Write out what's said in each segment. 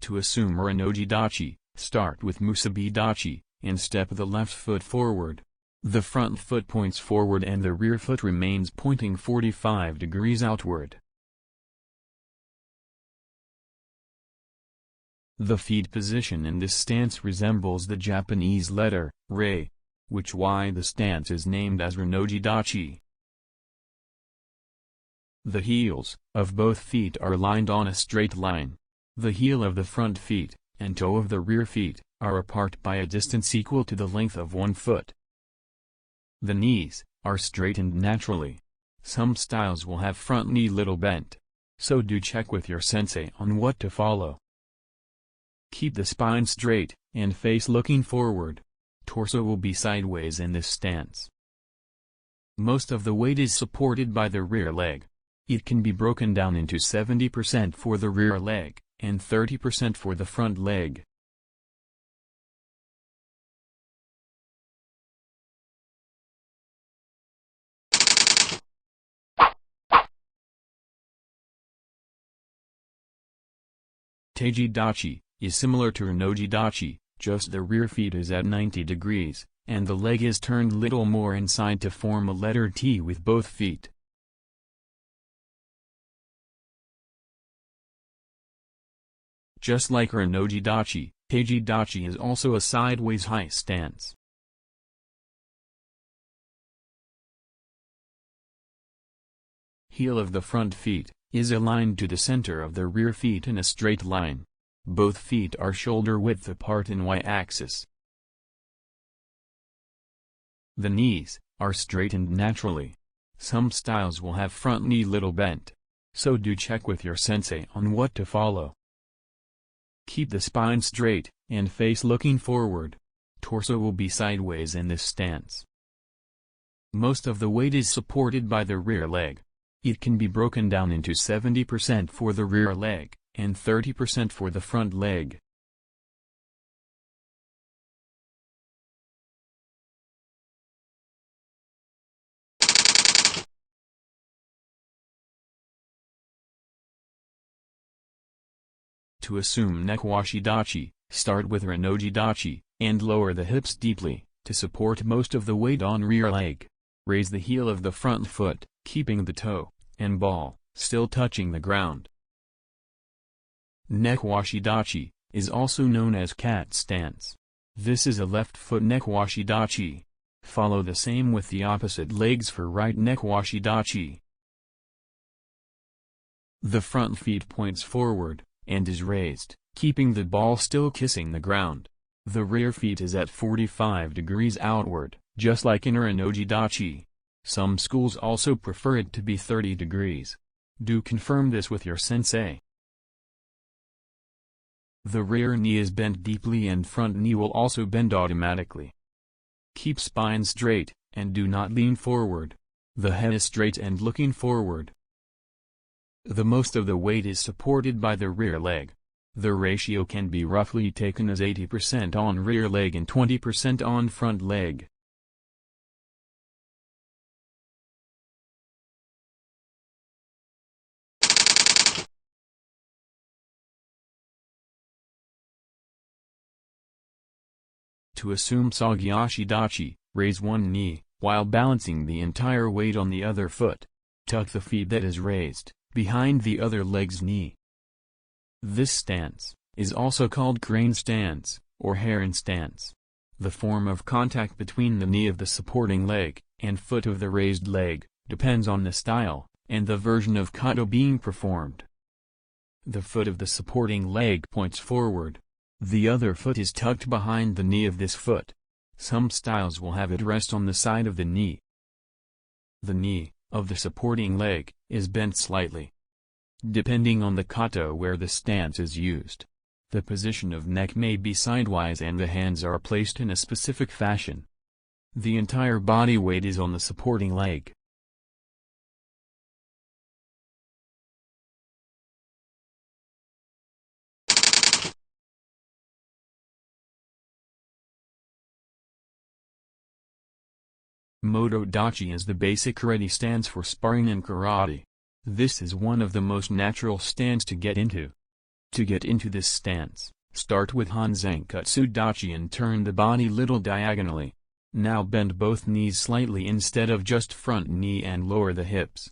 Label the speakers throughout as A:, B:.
A: To assume Renoji Dachi, start with Musabi Dachi, and step the left foot forward. The front foot points forward and the rear foot remains pointing 45 degrees outward. The feet position in this stance resembles the Japanese letter, Rei, which why the stance is named as Renoji Dachi. The heels of both feet are lined on a straight line. The heel of the front feet, and toe of the rear feet, are apart by a distance equal to the length of one foot. The knees are straightened naturally. Some styles will have front knee little bent. So do check with your sensei on what to follow. Keep the spine straight, and face looking forward. Torso will be sideways in this stance. Most of the weight is supported by the rear leg. It can be broken down into 70% for the rear leg, and 30% for the front leg. Teiji Dachi is similar to Renoji Dachi, just the rear feet is at 90 degrees, and the leg is turned little more inside to form a letter T with both feet. Just like Renoji Dachi, Teiji Dachi is also a sideways high stance. Heel of the front feet is aligned to the center of the rear feet in a straight line. Both feet are shoulder width apart in y-axis. The knees are straightened naturally. Some styles will have front knee little bent. So do check with your sensei on what to follow. Keep the spine straight, and face looking forward. Torso will be sideways in this stance. Most of the weight is supported by the rear leg. It can be broken down into 70% for the rear leg, and 30% for the front leg. To assume Neko Dachi, start with Renoji Dachi, and lower the hips deeply, to support most of the weight on rear leg. Raise the heel of the front foot, keeping the toe and ball still touching the ground. Neko Dachi is also known as cat stance. This is a left foot Neko Dachi. Follow the same with the opposite legs for right Neko Dachi. The front feet points forward, and is raised, keeping the ball still kissing the ground. The rear feet is at 45 degrees outward, just like in Renoji Dachi. Some schools also prefer it to be 30 degrees. Do confirm this with your sensei. The rear knee is bent deeply and front knee will also bend automatically. Keep spine straight, and do not lean forward. The head is straight and looking forward. The most of the weight is supported by the rear leg. The ratio can be roughly taken as 80% on rear leg and 20% on front leg. To assume Sagiashi Dachi, raise one knee, while balancing the entire weight on the other foot. Tuck the feet that is raised behind the other leg's knee. This stance is also called crane stance, or heron stance. The form of contact between the knee of the supporting leg and foot of the raised leg depends on the style and the version of kata being performed. The foot of the supporting leg points forward. The other foot is tucked behind the knee of this foot. Some styles will have it rest on the side of the knee. The knee of the supporting leg is bent slightly, depending on the kata where the stance is used. The position of neck may be sidewise and the hands are placed in a specific fashion. The entire body weight is on the supporting leg. Moto Dachi is the basic ready stance for sparring in karate. This is one of the most natural stance to get into. To get into this stance, start with Sankutsu Dachi and turn the body little diagonally. Now bend both knees slightly instead of just front knee and lower the hips.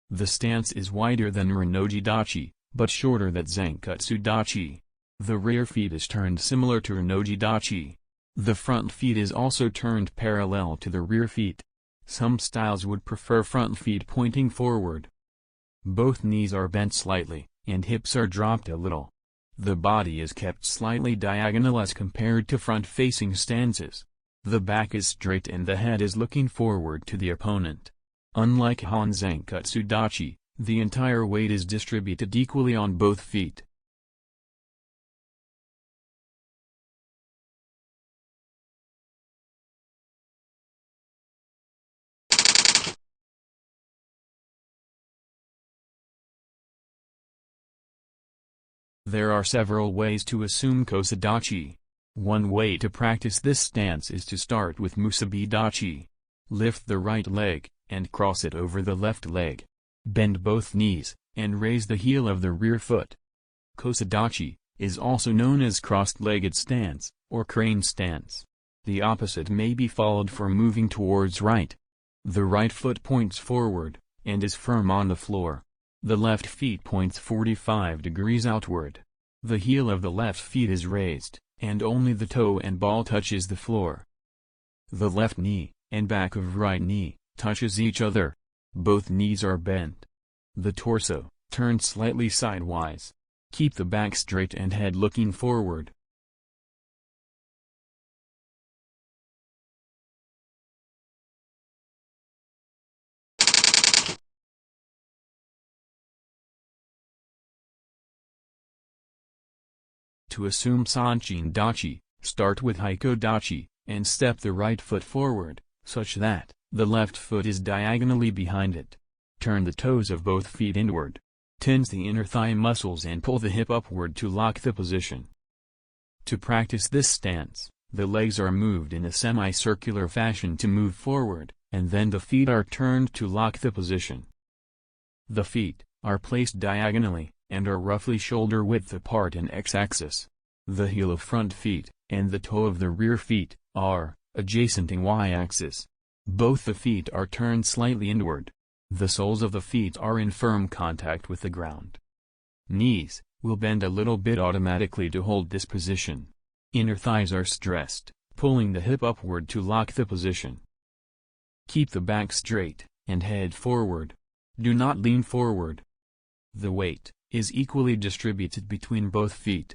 A: The stance is wider than Renoji Dachi, but shorter than Sankutsu Dachi. The rear feet is turned similar to Renoji Dachi. The front feet is also turned parallel to the rear feet. Some styles would prefer front feet pointing forward. Both knees are bent slightly, and hips are dropped a little. The body is kept slightly diagonal as compared to front-facing stances. The back is straight and the head is looking forward to the opponent. Unlike Sankutsu Dachi, the entire weight is distributed equally on both feet. There are several ways to assume Kosa Dachi. One way to practice this stance is to start with Musabi Dachi. Lift the right leg, and cross it over the left leg. Bend both knees, and raise the heel of the rear foot. Kosa Dachi is also known as crossed-legged stance, or crane stance. The opposite may be followed for moving towards right. The right foot points forward, and is firm on the floor. The left feet points 45 degrees outward. The heel of the left feet is raised, and only the toe and ball touches the floor. The left knee, and back of right knee, touches each other. Both knees are bent. The torso, turned slightly sidewise. Keep the back straight and head looking forward. To assume Sanchin Dachi, start with Hoshi Dachi, and step the right foot forward, such that the left foot is diagonally behind it. Turn the toes of both feet inward. Tense the inner thigh muscles and pull the hip upward to lock the position. To practice this stance, the legs are moved in a semicircular fashion to move forward, and then the feet are turned to lock the position. The feet are placed diagonally, and are roughly shoulder width apart in x-axis. The heel of front feet, and the toe of the rear feet, are adjacent in y-axis. Both the feet are turned slightly inward. The soles of the feet are in firm contact with the ground. Knees will bend a little bit automatically to hold this position. Inner thighs are stressed, pulling the hip upward to lock the position. Keep the back straight, and head forward. Do not lean forward. The weight is equally distributed between both feet.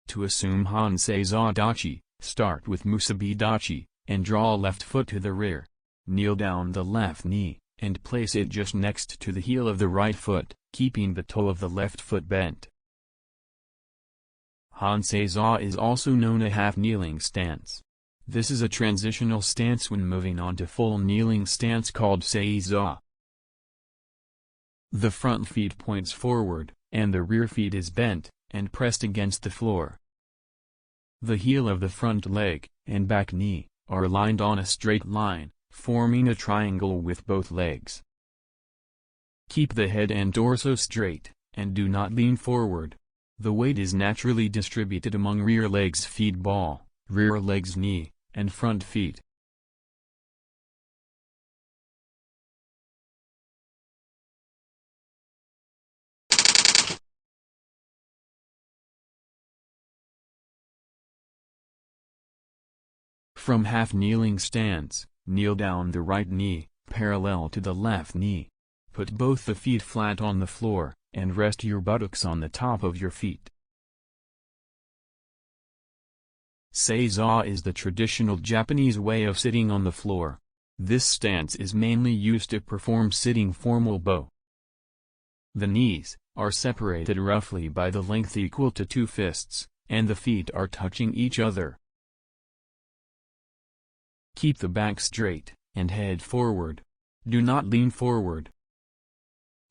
A: To assume Seiza Dachi, start with Musabi Dachi, and draw left foot to the rear. Kneel down the left knee, and place it just next to the heel of the right foot, keeping the toe of the left foot bent. Seiza is also known as half-kneeling stance. This is a transitional stance when moving on to full kneeling stance called Seiza. The front feet points forward, and the rear feet is bent, and pressed against the floor. The heel of the front leg, and back knee, are aligned on a straight line, forming a triangle with both legs. Keep the head and torso straight, and do not lean forward. The weight is naturally distributed among rear legs feet ball, rear legs knee, and front feet. From half-kneeling stance, kneel down the right knee, parallel to the left knee. Put both the feet flat on the floor, and rest your buttocks on the top of your feet. Seiza is the traditional Japanese way of sitting on the floor. This stance is mainly used to perform sitting formal bow. The knees are separated roughly by the length equal to 2 fists, and the feet are touching each other. Keep the back straight, and head forward. Do not lean forward.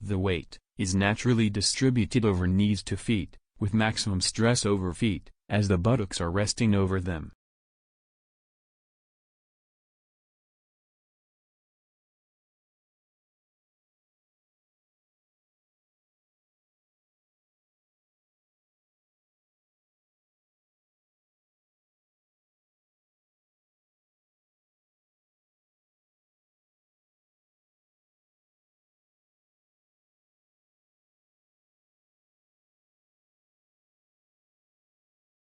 A: The weight is naturally distributed over knees to feet, with maximum stress over feet, as the buttocks are resting over them.